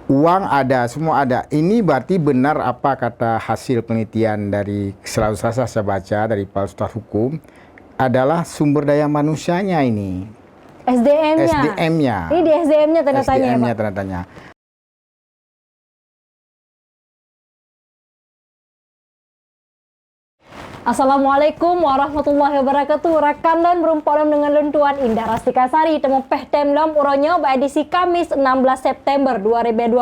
Uang ada, semua ada. Ini berarti benar apa kata hasil penelitian dari selalu saya baca dari Fakultas Hukum adalah sumber daya manusianya ini. SDM-nya. SDM-nya. Ini di SDM-nya tanda tanya ya, SDM-nya Pak? tanda tanya. Assalamualaikum warahmatullahi wabarakatuh. Rekan dan berumpa dengan lentuan Indah Rastika Sari temu pehtem dalam uronyo edisi Kamis 16 September 2020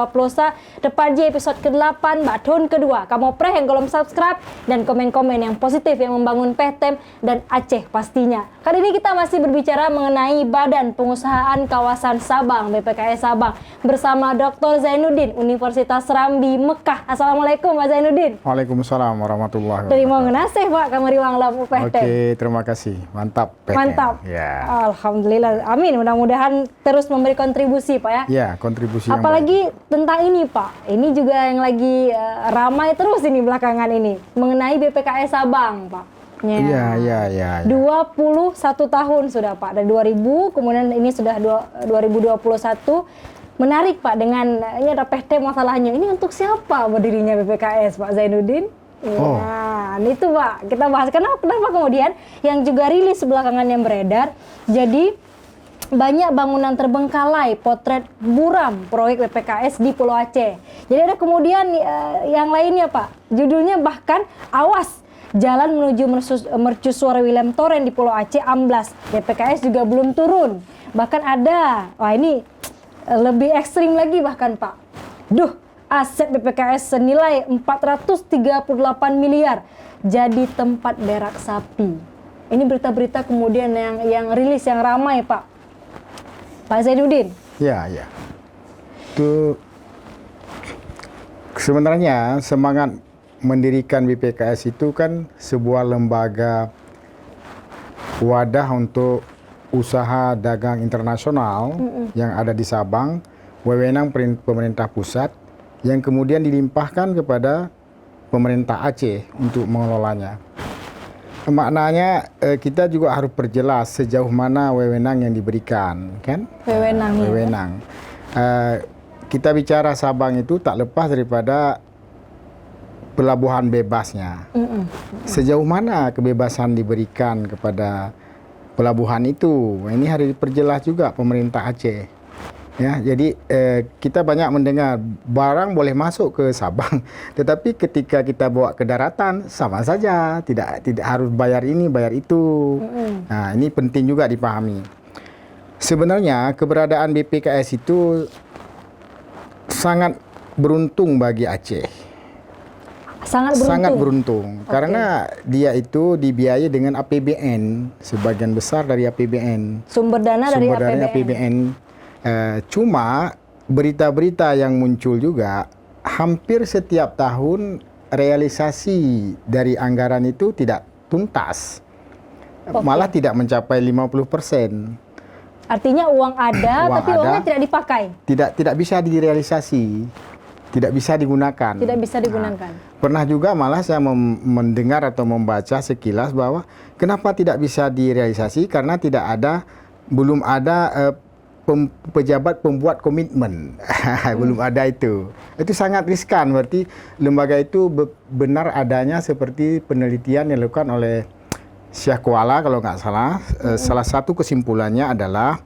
tepat di episode ke-8 tahun kedua. Kamu preh yang belum subscribe dan komen-komen yang positif yang membangun pehtem dan Aceh pastinya. Kali ini kita masih berbicara mengenai Badan Pengusahaan Kawasan Sabang BPKS Sabang bersama Dr. Zainuddin Universitas Serambi Mekah. Assalamualaikum Pak Zainuddin. Waalaikumsalam warahmatullahi wabarakatuh. Terima kasih Pak, kamu riwang lamu pehtem. Oke, terima kasih. Mantap. Pehtem. Mantap. Ya. Alhamdulillah. Amin. Mudah-mudahan terus memberi kontribusi, Pak ya. Ya, kontribusi yang apalagi baik. tentang ini, Pak. Ini juga yang lagi ramai terus ini belakangan ini mengenai BPKS Sabang, Pak. Iya. 21 tahun sudah, Pak. Dari 2000, kemudian ini sudah 2021. Menarik, Pak, dengan ini ada pehtem masalahnya. Ini untuk siapa berdirinya BPKS, Pak Zainuddin? Ya, itu Pak, kita bahas kenapa kemudian yang juga rilis belakangan yang beredar. Jadi banyak bangunan terbengkalai potret buram proyek BPKS di Pulau Aceh. Jadi ada kemudian yang lainnya Pak, judulnya bahkan awas jalan menuju mercusuar William Toren di Pulau Aceh amblas. BPKS juga belum turun. Bahkan ada, wah ini lebih ekstrim lagi bahkan Pak. Aset BPKS senilai 438 miliar jadi tempat berak sapi. Ini berita-berita kemudian yang rilis yang ramai Pak Zainuddin. Ya. Itu sebenarnya semangat mendirikan BPKS itu kan sebuah lembaga wadah untuk usaha dagang internasional yang ada di Sabang, wewenang pemerintah pusat, yang kemudian dilimpahkan kepada pemerintah Aceh untuk mengelolanya. Maknanya kita juga harus perjelas sejauh mana wewenang yang diberikan, kan? Wewenang. Kita bicara Sabang itu tak lepas daripada pelabuhan bebasnya. Sejauh mana kebebasan diberikan kepada pelabuhan itu? Ini harus diperjelas juga pemerintah Aceh. Ya, jadi kita banyak mendengar barang boleh masuk ke Sabang, tetapi ketika kita bawa ke daratan sama saja, tidak harus bayar ini, bayar itu. Nah, ini penting juga dipahami. Sebenarnya keberadaan BPKS itu sangat beruntung bagi Aceh. Sangat beruntung. Karena dia itu dibiayai dengan APBN, sebagian besar dari APBN. Sumber dana dari APBN. Cuma berita-berita yang muncul juga hampir setiap tahun realisasi dari anggaran itu tidak tuntas. Malah tidak mencapai 50%. Artinya uang ada tapi uangnya tidak dipakai. Tidak bisa direalisasi. Tidak bisa digunakan. Tidak bisa digunakan. Pernah juga malah saya mendengar atau membaca sekilas bahwa kenapa tidak bisa direalisasi karena belum ada pejabat pembuat komitmen. Belum ada itu. Itu sangat riskan, berarti lembaga itu benar adanya seperti penelitian yang dilakukan oleh Syekh Kuala kalau nggak salah. Salah satu kesimpulannya adalah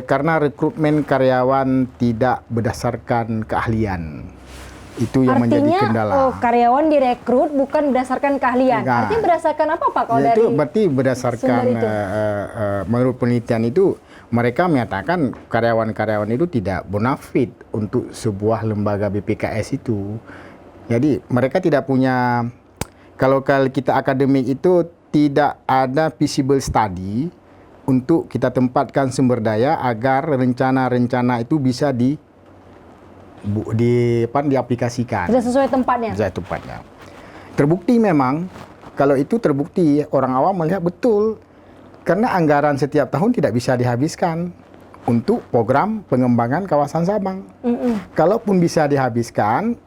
karena rekrutmen karyawan tidak berdasarkan keahlian. Itu yang menjadi kendala. Karyawan direkrut bukan berdasarkan keahlian. Artinya berdasarkan apa Pak kalau dari? Itu berarti berdasarkan menurut penelitian itu mereka menyatakan karyawan-karyawan itu tidak bonafit untuk sebuah lembaga BPKS itu. Jadi mereka tidak punya, kalau kita akademik itu tidak ada feasible study untuk kita tempatkan sumber daya agar rencana-rencana itu bisa diaplikasikan. Tidak sesuai tempatnya. Sesuai tempatnya. Terbukti memang, kalau itu terbukti orang awam melihat betul. Karena anggaran setiap tahun tidak bisa dihabiskan untuk program pengembangan kawasan Sabang. Kalaupun bisa dihabiskan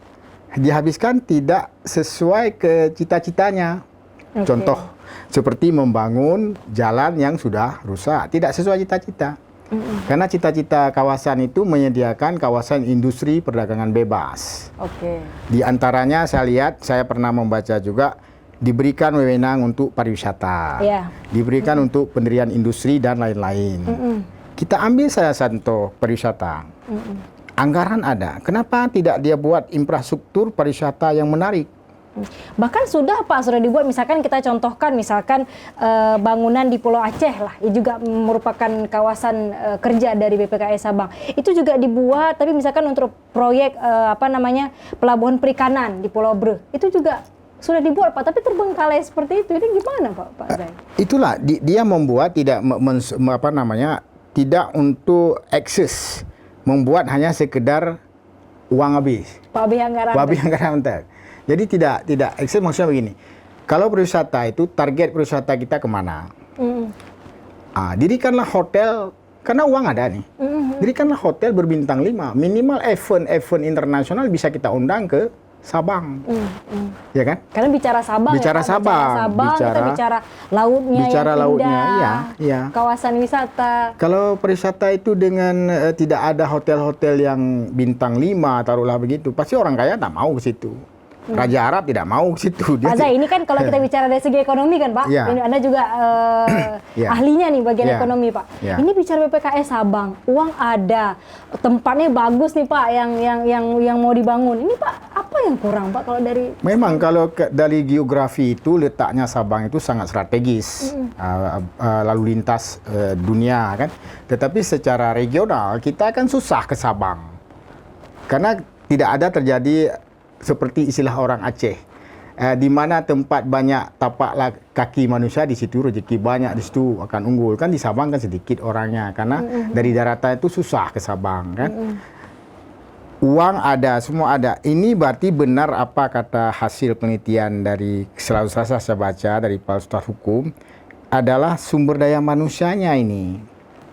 tidak sesuai ke cita-citanya. Contoh, seperti membangun jalan yang sudah rusak, tidak sesuai cita-cita. Karena cita-cita kawasan itu menyediakan kawasan industri perdagangan bebas. Oke. Di antaranya saya lihat, saya pernah membaca juga, diberikan wewenang untuk pariwisata, Iya. diberikan untuk pendirian industri dan lain-lain. Kita ambil saja contoh pariwisata. Anggaran ada, kenapa tidak dia buat infrastruktur pariwisata yang menarik? Bahkan sudah Pak, sudah dibuat, misalkan kita contohkan bangunan di Pulau Aceh lah, ini juga merupakan kawasan kerja dari BPKS Sabang. Itu juga dibuat, tapi misalkan untuk proyek pelabuhan perikanan di Pulau Bre, itu juga sudah dibuat Pak, tapi terbengkalai seperti itu. Ini gimana Pak Zai? Itulah dia membuat tidak tidak untuk eksis, membuat hanya sekedar uang habis. Pak Anggaran. Jadi tidak eksis, maksudnya begini. Kalau pariwisata itu target pariwisata kita kemana? Dirikanlah hotel, karena uang ada nih. Dirikanlah hotel berbintang 5, minimal event internasional bisa kita undang ke Sabang, ya kan? Karena bicara Sabang, bicara ya, Sabang, kita bicara lautnya, iya. Kawasan wisata. Kalau pariwisata itu dengan tidak ada hotel-hotel yang bintang 5, taruhlah begitu, pasti orang kaya tak mau ke situ. Raja Arab tidak mau ke situ. Pak Zai, ini kan kalau kita bicara dari segi ekonomi kan Pak, Ya. ini Anda juga ahlinya nih bagian ekonomi Pak. Ya. Ini bicara BPKS Sabang, uang ada, tempatnya bagus nih Pak, yang mau dibangun. Ini Pak, apa yang kurang Pak kalau dari? Memang kalau dari geografi itu letaknya Sabang itu sangat strategis, lalu lintas dunia kan. Tetapi secara regional kita akan susah ke Sabang karena tidak ada terjadi seperti istilah orang Aceh, di mana tempat banyak tapak kaki manusia, di situ rezeki banyak, di situ akan unggul. Kan di Sabang kan sedikit orangnya, karena dari daratan itu susah ke Sabang kan. Uang ada, semua ada. Ini berarti benar apa kata hasil penelitian dari Selasa saya baca dari Fakultas Hukum, adalah sumber daya manusianya ini.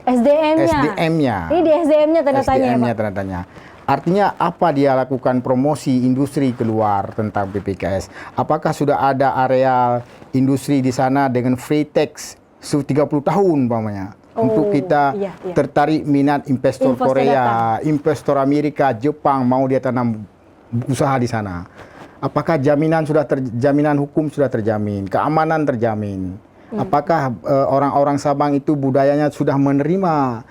SDM-nya. Ini di SDM-nya tanda tanya ya, Pak? Tanda tanya. Artinya apa dia lakukan promosi industri keluar tentang BPKS? Apakah sudah ada areal industri di sana dengan free tax 30 tahun umpamanya? Untuk kita tertarik minat investor Korea, investor Amerika, Jepang mau dia tanam usaha di sana. Apakah jaminan hukum sudah terjamin, keamanan terjamin? Apakah orang-orang Sabang itu budayanya sudah menerima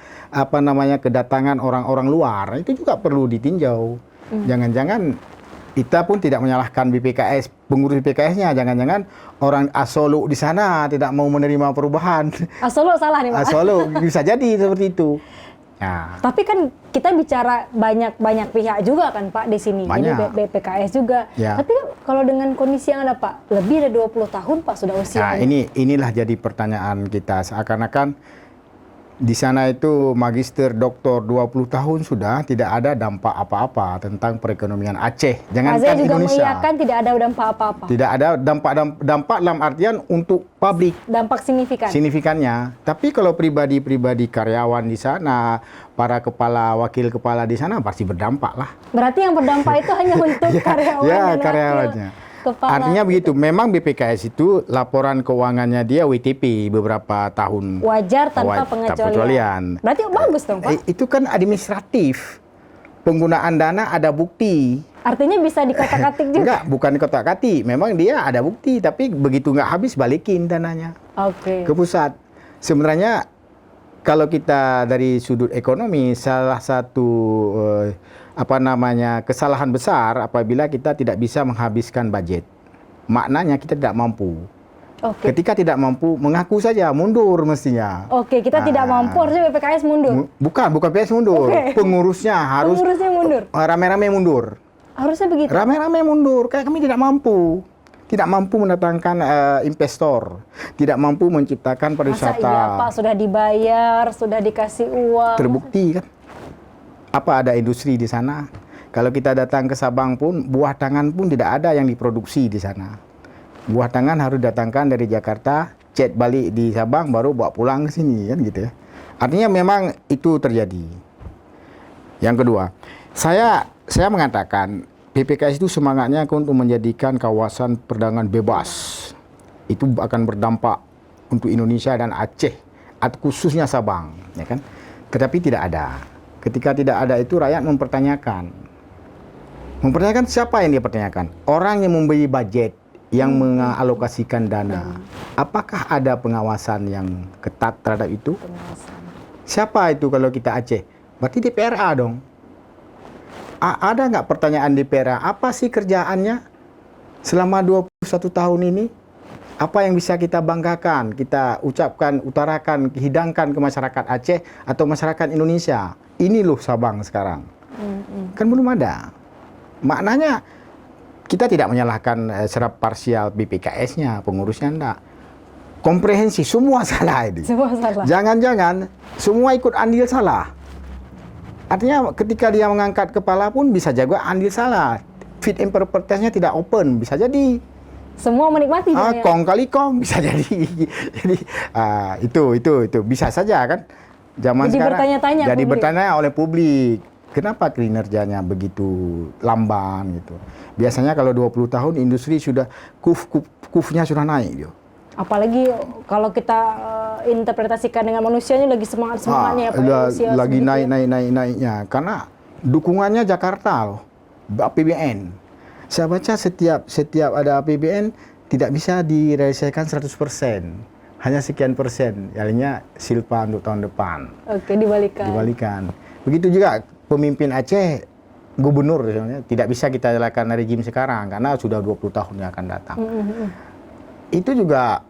kedatangan orang-orang luar? Itu juga perlu ditinjau. Jangan-jangan kita pun tidak menyalahkan BPKS, pengurus BPKS-nya. Jangan-jangan orang Asolo di sana tidak mau menerima perubahan. Asolo salah nih Pak. Asolo bisa jadi seperti itu. Ya. Tapi kan kita bicara banyak pihak juga kan Pak di sini. Banyak. Jadi BPKS juga. Ya. Tapi kalau dengan kondisi yang ada Pak, lebih dari 20 tahun Pak sudah usia. Nah, inilah jadi pertanyaan kita. Seakan-akan di sana itu magister, doktor 20 tahun sudah tidak ada dampak apa-apa tentang perekonomian Aceh. Jangankan Saya juga Indonesia. mengiyakan tidak ada dampak apa-apa. Tidak ada dampak dalam artian untuk publik. Dampak signifikan. Signifikannya. Tapi kalau pribadi-pribadi karyawan di sana, para wakil kepala di sana pasti berdampak lah. Berarti yang berdampak itu hanya untuk karyawan dan karyawannya. Kepala. Artinya begitu, memang BPKS itu laporan keuangannya dia WTP beberapa tahun. Wajar tanpa pengecualian. Berarti bagus dong Pak? Itu kan administratif. Penggunaan dana ada bukti. Artinya bisa dikotak-katik juga? Enggak, bukan dikotak-katik. Memang dia ada bukti, tapi begitu nggak habis balikin dananya. Oke. Ke pusat. Sebenarnya kalau kita dari sudut ekonomi, salah satu kesalahan besar apabila kita tidak bisa menghabiskan budget. Maknanya kita tidak mampu. Ketika tidak mampu, mengaku saja mundur mestinya. Kita tidak mampu, harusnya BPKS mundur. Bukan BPKS mundur. Pengurusnya harus mundur. Rame-rame mundur. Harusnya begitu. Rame-rame mundur. Kayak kami tidak mampu. Tidak mampu mendatangkan investor, tidak mampu menciptakan pariwisata. Masa iya Pak, sudah dibayar, sudah dikasih uang. Terbukti kan? Apa ada industri di sana? Kalau kita datang ke Sabang pun, buah tangan pun tidak ada yang diproduksi di sana. Buah tangan harus datangkan dari Jakarta, cet balik di Sabang, baru bawa pulang ke sini kan gitu ya. Artinya memang itu terjadi. Yang kedua, saya mengatakan BPKS itu semangatnya untuk menjadikan kawasan perdagangan bebas. Itu akan berdampak untuk Indonesia dan Aceh, khususnya Sabang, ya kan? Tetapi tidak ada. Ketika tidak ada itu rakyat mempertanyakan. Mempertanyakan siapa yang dia pertanyakan? Orang yang memberi budget, yang mengalokasikan dana. Apakah ada pengawasan yang ketat terhadap itu? Siapa itu kalau kita Aceh? Berarti DPRA dong. Ada nggak pertanyaan DPRA? Apa sih kerjaannya selama 21 tahun ini? Apa yang bisa kita banggakan, kita ucapkan, utarakan, hidangkan ke masyarakat Aceh atau masyarakat Indonesia? Ini loh Sabang sekarang. Kan belum ada. Maknanya kita tidak menyalahkan secara parsial BPKS-nya, pengurusnya enggak. Komprehensif, semua salah ini. Semua salah. Jangan-jangan semua ikut andil salah. Artinya ketika dia mengangkat kepala pun bisa juga andil salah. Fit and proper test-nya tidak open, bisa jadi. Semua menikmati ya. Kong kali kong bisa jadi. Jadi itu bisa saja kan. Zaman Jadi sekarang bertanya-tanya jadi publik. bertanya oleh publik. Kenapa kinerjanya begitu lamban gitu. Biasanya kalau 20 tahun industri sudah kufnya sudah naik gitu. Apalagi kalau kita interpretasikan dengan manusianya lagi semangat-semangatnya ya Pak. Usia lagi segitu naiknya karena dukungannya Jakarta loh. APBN. Saya baca setiap ada APBN tidak bisa direalisasikan 100%. Hanya sekian persen. Yaitu silpa untuk tahun depan. Oke, dibalikan. Begitu juga pemimpin Aceh, gubernur sebenarnya tidak bisa kita jalankan rejim sekarang karena sudah 20 tahun yang akan datang. Itu juga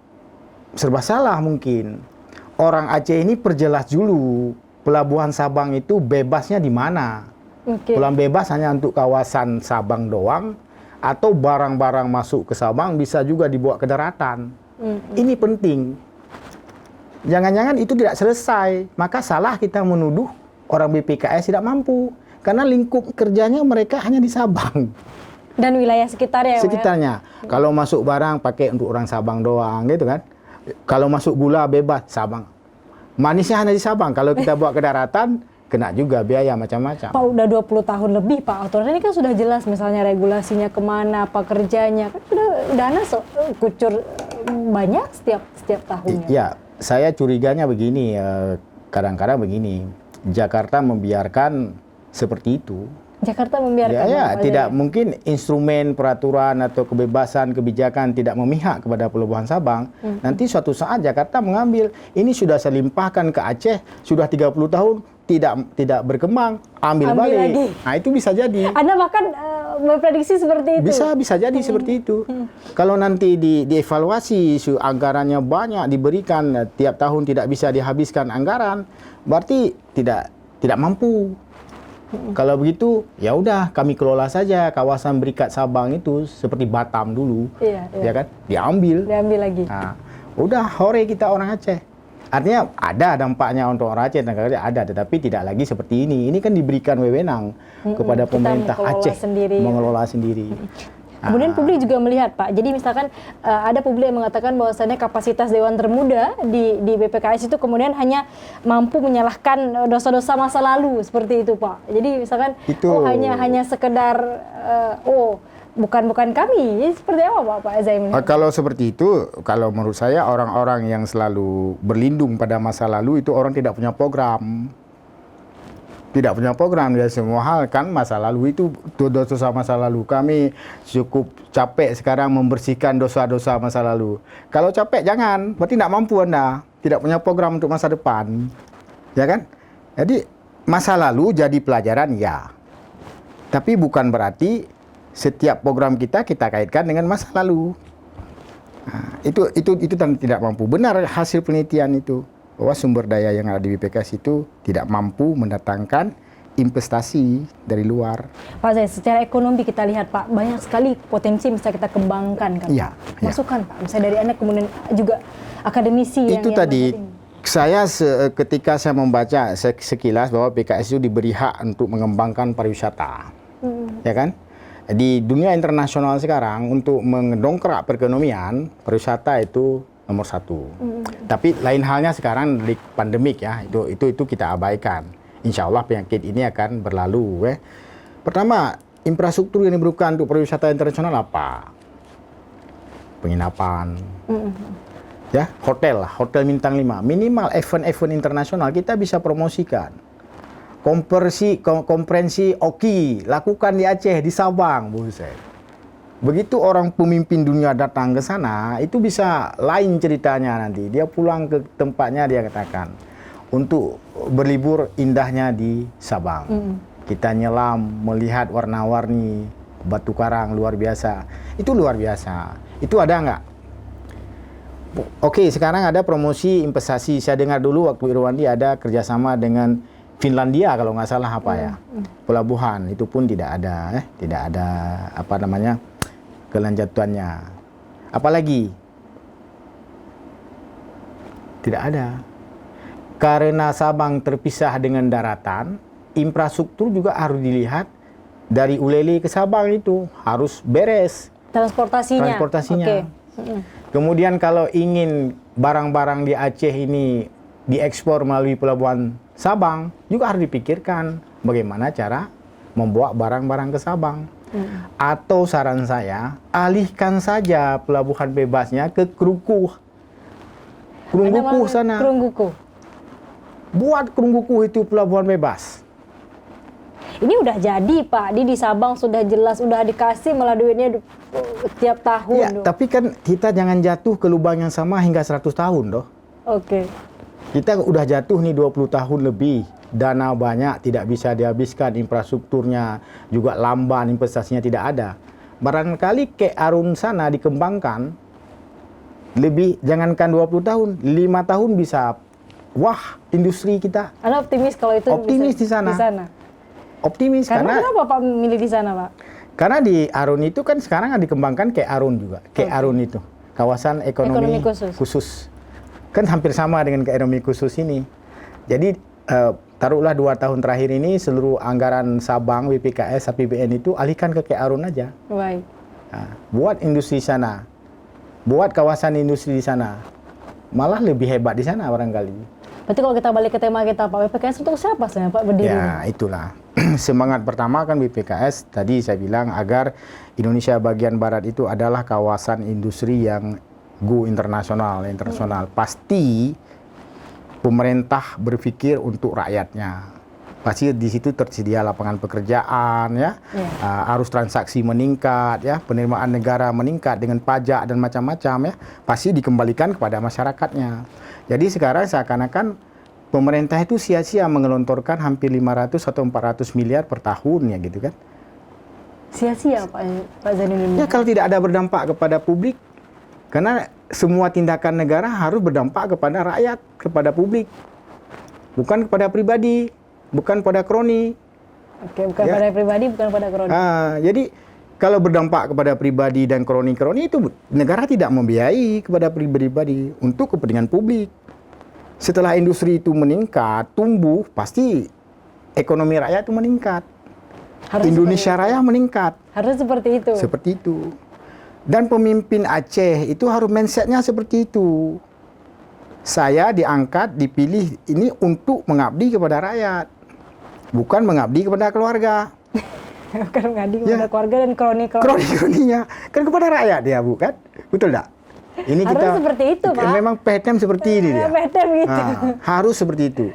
serba salah mungkin. Orang Aceh ini perjelas dulu pelabuhan Sabang itu bebasnya di mana. Pulang bebas hanya untuk kawasan Sabang doang atau barang-barang masuk ke Sabang bisa juga dibawa ke daratan. Ini penting. Jangan-jangan itu tidak selesai, maka salah kita menuduh orang BPKS tidak mampu karena lingkup kerjanya mereka hanya di Sabang dan wilayah sekitarnya. Sekitarnya. Kalau masuk barang pakai untuk orang Sabang doang gitu kan. Kalau masuk gula bebas Sabang. Manisnya hanya di Sabang. Kalau kita bawa ke daratan kena juga biaya macam-macam. Pak udah 20 tahun lebih Pak, aturan ini kan sudah jelas misalnya regulasinya kemana, apa kerjanya, kan sudah dana kucur banyak setiap tahunnya. Iya, saya curiganya begini, kadang-kadang begini, Jakarta membiarkan seperti itu. Jakarta membiarkan. Ya, tidak mungkin instrumen peraturan atau kebebasan kebijakan tidak memihak kepada Pelabuhan Sabang. Nanti suatu saat Jakarta mengambil, ini sudah saya limpahkan ke Aceh, sudah 30 tahun tidak berkembang, ambil balik. Lagi. Nah, itu bisa jadi. Anda bahkan memprediksi seperti itu. Bisa jadi seperti itu. Kalau nanti dievaluasi anggarannya banyak diberikan, tiap tahun tidak bisa dihabiskan anggaran, berarti tidak mampu. Kalau begitu, ya udah kami kelola saja kawasan berikat Sabang itu seperti Batam dulu, ya kan? Diambil lagi. Nah, udah hore kita orang Aceh. Artinya ada dampaknya untuk orang Aceh, ada, tetapi tidak lagi seperti ini. Ini kan diberikan wewenang kepada pemerintah Aceh mengelola sendiri. Kemudian publik juga melihat Pak, jadi misalkan ada publik yang mengatakan bahwasannya kapasitas Dewan Termuda di BPKS itu kemudian hanya mampu menyalahkan dosa-dosa masa lalu seperti itu Pak. Jadi misalkan hanya sekedar bukan kami. Jadi seperti apa Pak Zaim? Kalau seperti itu, kalau menurut saya orang-orang yang selalu berlindung pada masa lalu itu orang tidak punya program. Tidak punya program ya, semua hal kan masa lalu itu dosa masa lalu. Kami cukup capek sekarang membersihkan dosa-dosa masa lalu. Kalau capek jangan, berarti tidak mampu Anda. Tidak punya program untuk masa depan. Ya kan? Jadi masa lalu jadi pelajaran ya. Tapi bukan berarti setiap program kita kaitkan dengan masa lalu. Nah, itu tidak mampu. Benar hasil penelitian itu. Bahwa sumber daya yang ada di BPKS itu tidak mampu mendatangkan investasi dari luar. Pak Zain, secara ekonomi kita lihat Pak, banyak sekali potensi yang bisa kita kembangkan kan? Iya. Masukan Pak, misalnya dari Anda kemudian juga akademisi itu yang tadi, saya ketika saya membaca sekilas bahwa BPKS itu diberi hak untuk mengembangkan pariwisata. Ya kan? Di dunia internasional sekarang untuk mendongkrak perekonomian, pariwisata itu nomor satu. Tapi lain halnya sekarang di pandemik ya, itu kita abaikan. Insya Allah penyakit ini akan berlalu. Pertama, infrastruktur yang diperlukan untuk pariwisata internasional apa? Penginapan, Ya, hotel lah, hotel bintang 5. Minimal event-event internasional kita bisa promosikan. Konferensi OKI lakukan di Aceh, di Sabang, buset. Begitu orang pemimpin dunia datang ke sana, itu bisa lain ceritanya nanti. Dia pulang ke tempatnya, dia katakan, untuk berlibur indahnya di Sabang. Kita nyelam, melihat warna-warni batu karang luar biasa. Itu luar biasa. Itu ada nggak? Oke, sekarang ada promosi investasi. Saya dengar dulu waktu Irwandi ada kerjasama dengan Finlandia kalau nggak salah apa ya. Pelabuhan itu pun tidak ada, tidak ada apa namanya kelanjutannya. Apalagi tidak ada. Karena Sabang terpisah dengan daratan, infrastruktur juga harus dilihat dari Ulele ke Sabang itu harus beres. Transportasinya. Oke. Kemudian kalau ingin barang-barang di Aceh ini diekspor melalui pelabuhan Sabang, juga harus dipikirkan bagaimana cara membawa barang-barang ke Sabang. Atau saran saya, alihkan saja pelabuhan bebasnya ke Krungkuh. Krungkuh sana. Krungkuh. Buat Krungkuh itu pelabuhan bebas. Ini udah jadi Pak, di Sabang sudah jelas, udah dikasih malah duitnya tiap tahun. Ya, tapi kan kita jangan jatuh ke lubang yang sama hingga 100 tahun doh. Oke. Kita udah jatuh nih 20 tahun lebih. Dana banyak, tidak bisa dihabiskan, infrastrukturnya juga lamban, investasinya tidak ada. Barangkali ke Arun sana dikembangkan, lebih jangankan 20 tahun, 5 tahun bisa, wah industri kita. Anda optimis kalau itu Optimis bisa di sana. Optimis karena kenapa Pak memilih di sana Pak? Karena di Arun itu kan sekarang dikembangkan ke Arun juga. Ke Arun itu kawasan ekonomi khusus. Kan hampir sama dengan ke ekonomi khusus ini. Jadi taruhlah 2 tahun terakhir ini seluruh anggaran Sabang, BPKS, APBN itu alihkan ke Arun aja. Baik. Nah, buat industri sana. Buat kawasan industri di sana. Malah lebih hebat di sana barangkali. Berarti kalau kita balik ke tema kita Pak, BPKS untuk siapa sebenarnya Pak berdiri? Ya, itulah. Semangat pertama kan BPKS tadi saya bilang agar Indonesia bagian barat itu adalah kawasan industri yang go internasional. Pasti pemerintah berpikir untuk rakyatnya. Pasti di situ tersedia lapangan pekerjaan ya. Arus transaksi meningkat ya, penerimaan negara meningkat dengan pajak dan macam-macam ya. Pasti dikembalikan kepada masyarakatnya. Jadi sekarang seakan-akan pemerintah itu sia-sia mengelontorkan hampir 500 atau 400 miliar per tahun ya gitu kan. Sia-sia Pak Zainuddin? Ya kalau tidak ada berdampak kepada publik. Karena semua tindakan negara harus berdampak kepada rakyat, kepada publik. Bukan kepada pribadi, bukan pada kroni. Oke, bukan pada pribadi, bukan pada kroni. Jadi kalau berdampak kepada pribadi dan kroni-kroni itu negara tidak membiayai kepada pribadi untuk kepentingan publik. Setelah industri itu meningkat, tumbuh, pasti ekonomi rakyat itu meningkat. Indonesia Raya meningkat. Harus seperti itu. Seperti itu. Dan pemimpin Aceh itu harus mindsetnya seperti itu. Saya diangkat, dipilih ini untuk mengabdi kepada rakyat. Bukan mengabdi kepada keluarga. Bukan mengabdi kepada keluarga dan kroni-kroninya. Kan kepada rakyat dia, bukan? Betul tak? Ini harus kita, seperti itu, Pak. Memang PTM seperti ini dia. PTM gitu. Harus seperti itu.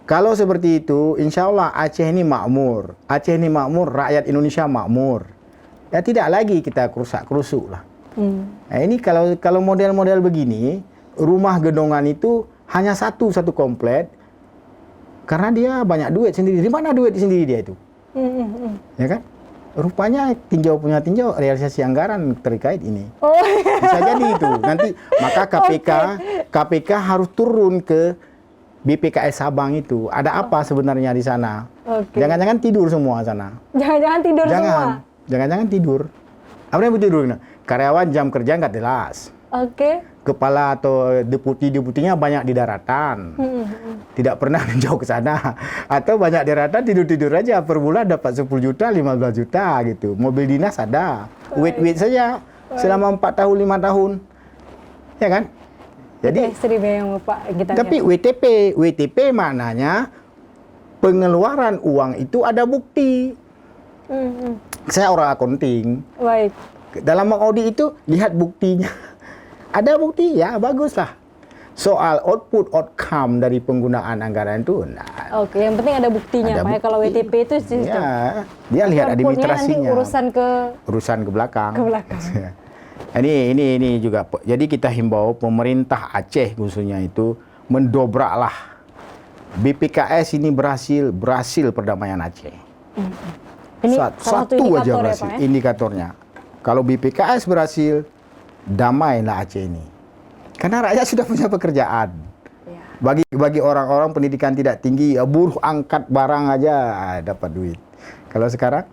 Kalau seperti itu, insya Allah Aceh ini makmur. Aceh ini makmur, rakyat Indonesia makmur. Ya tidak lagi kita kerusak-kerusuk lah. Nah ini kalau model-model begini, rumah gedongan itu hanya satu komplek, karena dia banyak duit sendiri. Di mana duit sendiri dia itu? Ya kan? Rupanya tinjau punya tinjau realisasi anggaran terkait ini. Bisa jadi itu. Nanti maka KPK harus turun ke BPKS Sabang itu. Ada apa sebenarnya di sana? Jangan-jangan tidur semua sana. Jangan-jangan tidur semua. Jangan-jangan tidur. Apa yang tidur? Karyawan jam kerja nggak jelas. Kepala atau deputi-deputinya banyak di daratan. Tidak pernah menjauh ke sana. Atau banyak di daratan tidur-tidur aja. Per bulan dapat 10 juta, 15 juta gitu. Mobil dinas ada. Wait saja. Selama 4 tahun, 5 tahun. Ya kan? Jadi, tapi WTP maknanya pengeluaran uang itu ada bukti. Saya orang accounting. Baik. Dalam mengaudit itu lihat buktinya. Ada bukti, ya baguslah. Soal output outcome dari penggunaan anggaran itu, nah, Oke, yang penting ada buktinya Ada Pak ya. Kalau WTP itu sistem. ya, dia lihat Nanti administrasinya. urusan ke belakang. ke belakang. Ini juga. Jadi kita himbau pemerintah Aceh khususnya itu mendobraklah. BPKS ini berhasil perdamaian Aceh. Ini salah satu Satu aja indikator ya berhasil Pak ya. indikatornya. Kalau BPKS berhasil, damailah Aceh ini. Karena rakyat sudah punya pekerjaan. Ya. Bagi orang-orang pendidikan tidak tinggi, ya buruh angkat barang aja dapat duit. Kalau sekarang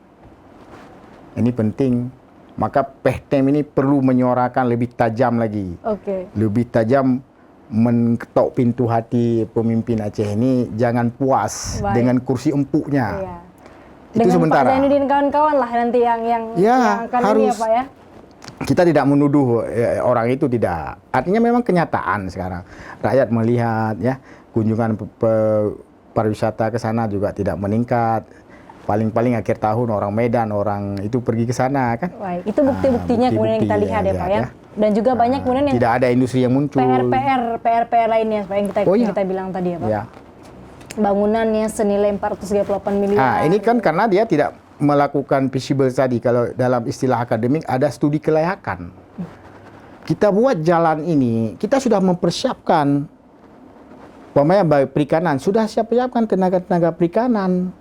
ini penting, maka Pehtem ini perlu menyuarakan lebih tajam lagi. Oke. Lebih tajam mengetok pintu hati pemimpin Aceh ini, jangan puas Baik. dengan kursi empuknya. Iya. Itu Dengan sementara. Pak Zainuddin kawan-kawan lah nanti yang akan ini ya Pak ya. Kita tidak menuduh orang itu, tidak. Artinya memang kenyataan sekarang. Rakyat melihat ya, kunjungan pariwisata ke sana juga tidak meningkat. Paling-paling akhir tahun orang Medan, orang itu pergi ke sana kan. Baik, itu bukti-buktinya kemudian kita lihat ya Pak ya. Dan juga banyak kemudian yang Tidak ada industri yang muncul. PR lainnya Pak yang Oh, iya. kita bilang tadi ya Pak. Ya. Bangunannya senilai 438 miliar. Ini kan karena dia tidak melakukan feasible study. Kalau dalam istilah akademik ada studi kelayakan. Kita buat jalan ini, kita sudah mempersiapkan pemain perikanan, sudah siapkan tenaga-tenaga perikanan.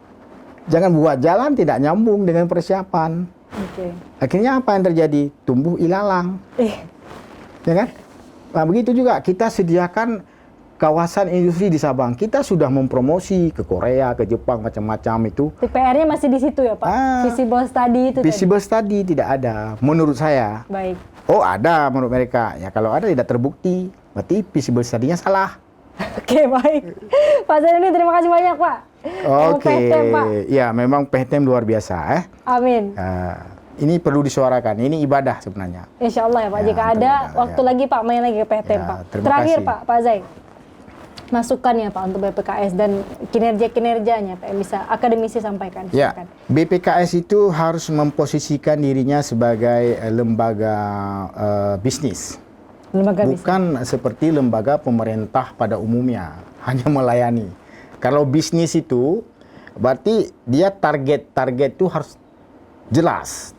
Jangan buat jalan tidak nyambung dengan persiapan. Oke. Akhirnya apa yang terjadi? Tumbuh ilalang. Ya kan? Nah, begitu juga kita sediakan kawasan industri di Sabang. Kita sudah mempromosi ke Korea, ke Jepang, macam-macam itu. PR-nya masih di situ ya Pak? Visible study itu Visible study tidak ada, menurut saya. Baik. Oh, ada menurut mereka. Ya kalau ada tidak terbukti, berarti visible study-nya salah. Oke, baik. Pak Zainuddin, terima kasih banyak Pak. Oke. Pehtem, Pak. Ya, memang Pehtem luar biasa. Amin. Ini perlu disuarakan. Ini ibadah sebenarnya. Insya Allah ya Pak. Ya, Jika ada mudah-mudahan, waktu lagi Pak main lagi ke Pehtem Ya, Pak. terima Terakhir kasih. Pak Zai. Masukannya Pak untuk BPKS dan kinerja-kinerjanya Pak yang bisa akademisi sampaikan. Ya, Silakan. BPKS itu harus memposisikan dirinya sebagai lembaga bisnis. Lembaga bisnis. Bukan seperti lembaga pemerintah pada umumnya, hanya melayani. Kalau bisnis itu, berarti dia target itu harus jelas.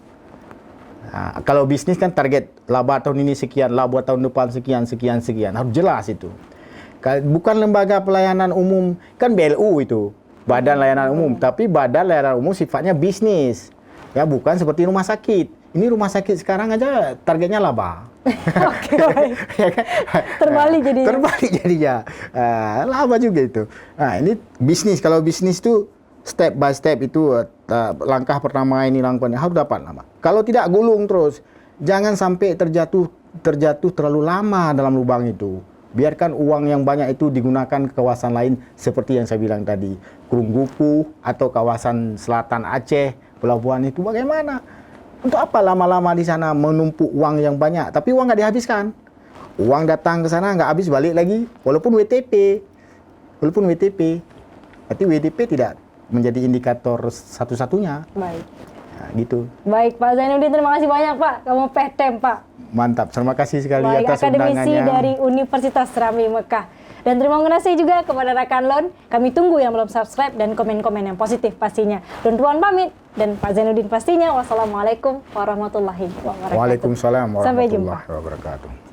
Nah, kalau bisnis kan target laba tahun ini sekian, laba tahun depan sekian, harus jelas itu. Bukan lembaga pelayanan umum, kan BLU itu, Badan Layanan Umum, tapi Badan Layanan Umum sifatnya bisnis. Ya, bukan seperti rumah sakit. Ini rumah sakit sekarang aja targetnya laba. Oke, baik. Ya kan? Terbalik jadinya. Terbalik jadinya. Laba juga itu. Nah, ini bisnis. Kalau bisnis itu step by step itu langkah pertama ini harus dapat lama. Kalau tidak gulung terus, jangan sampai terjatuh terlalu lama dalam lubang itu. Biarkan uang yang banyak itu digunakan ke kawasan lain seperti yang saya bilang tadi, Krunggupu atau kawasan selatan Aceh, pelabuhan itu bagaimana? Untuk apa lama-lama di sana menumpuk uang yang banyak, tapi uang nggak dihabiskan. Uang datang ke sana nggak habis balik lagi, walaupun WTP. Berarti WTP tidak menjadi indikator satu-satunya. Baik. Nah, gitu. Baik Pak Zainuddin, terima kasih banyak Pak. Kamu Pehtem Pak. Mantap, terima kasih sekali Baik, atas akademisi undangannya. dari Universitas Serambi Mekah. Dan terima kasih juga kepada rekan Lon. Kami tunggu yang belum subscribe dan komen-komen yang positif pastinya. Don Tuan pamit dan Pak Zainuddin pastinya. Wassalamualaikum warahmatullahi wabarakatuh. Waalaikumsalam Sampai jumpa. warahmatullahi wabarakatuh.